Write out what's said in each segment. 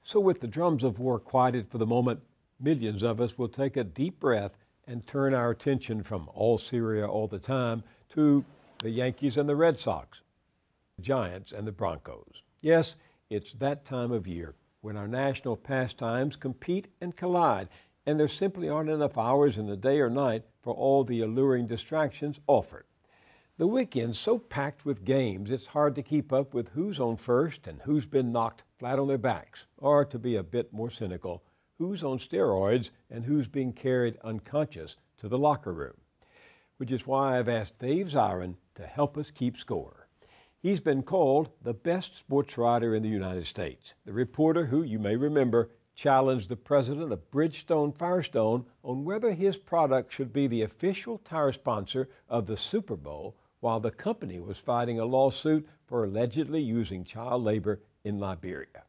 So with the drums of war quieted for the moment, millions of us will take a deep breath and turn our attention from all Syria all the time to the Yankees and the Red Sox, the Giants and the Broncos. Yes, it's that time of year when our national pastimes compete and collide, and there simply aren't enough hours in the day or night for all the alluring distractions offered. The weekend's so packed with games, it's hard to keep up with who's on first and who's been knocked flat on their backs, or to be a bit more cynical, who's on steroids and who's being carried unconscious to the locker room. Which is why I've asked Dave Zirin to help us keep score. He's been called the best sports writer in the United States, the reporter who, you may remember, challenged the president of Bridgestone Firestone on whether his product should be the official tire sponsor of the Super Bowl while the company was fighting a lawsuit for allegedly using child labor in Liberia.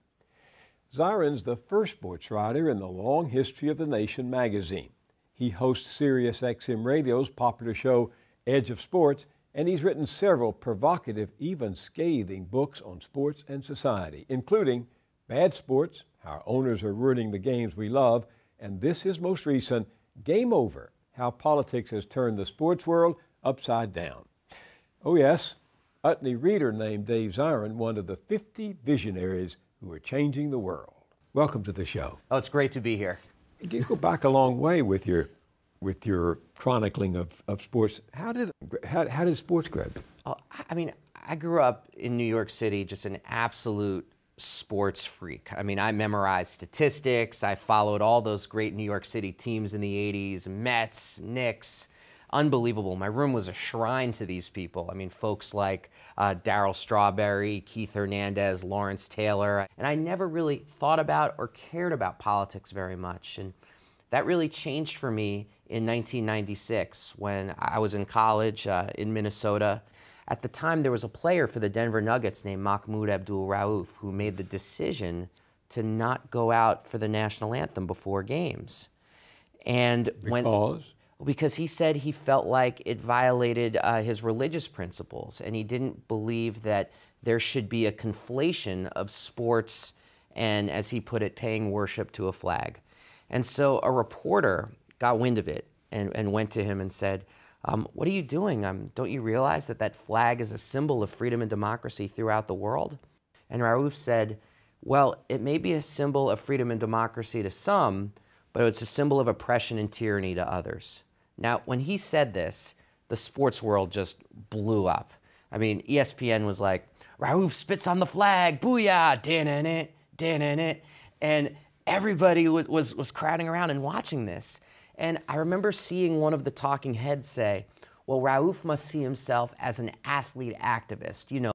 Zirin's the first sports writer in the long history of The Nation magazine. He hosts SiriusXM Radio's popular show, Edge of Sports, and he's written several provocative, even scathing books on sports and society, including Bad Sports, How Owners Are Ruining the Games We Love, and this his most recent, Game Over, How Politics Has Turned the Sports World Upside Down. Oh yes, Utley Reader named Dave Zirin one of the 50 visionaries who are changing the world. Welcome to the show. Oh, it's great to be here. You go back a long way with your chronicling of sports. How did sports grab you? Oh, I mean, I grew up in New York City, just an absolute sports freak. I mean, I memorized statistics. I followed all those great New York City teams in the 80s, Mets, Knicks. Unbelievable. My room was a shrine to these people. I mean, folks like Darryl Strawberry, Keith Hernandez, Lawrence Taylor. And I never really thought about or cared about politics very much. And that really changed for me in 1996 when I was in college in Minnesota. At the time, there was a player for the Denver Nuggets named Mahmoud Abdul-Rauf who made the decision to not go out for the national anthem before games. And because he said he felt like it violated his religious principles, and he didn't believe that there should be a conflation of sports and, as he put it, paying worship to a flag. And so a reporter got wind of it and went to him and said, what are you doing? Don't you realize that that flag is a symbol of freedom and democracy throughout the world? And Rauf said, well, it may be a symbol of freedom and democracy to some, but it's a symbol of oppression and tyranny to others. Now, when he said this, the sports world just blew up. I mean, ESPN was like, Rauf spits on the flag, booyah, dan-an-it, dan-an-it. And everybody was crowding around and watching this. And I remember seeing one of the talking heads say, well, Rauf must see himself as an athlete activist, you know,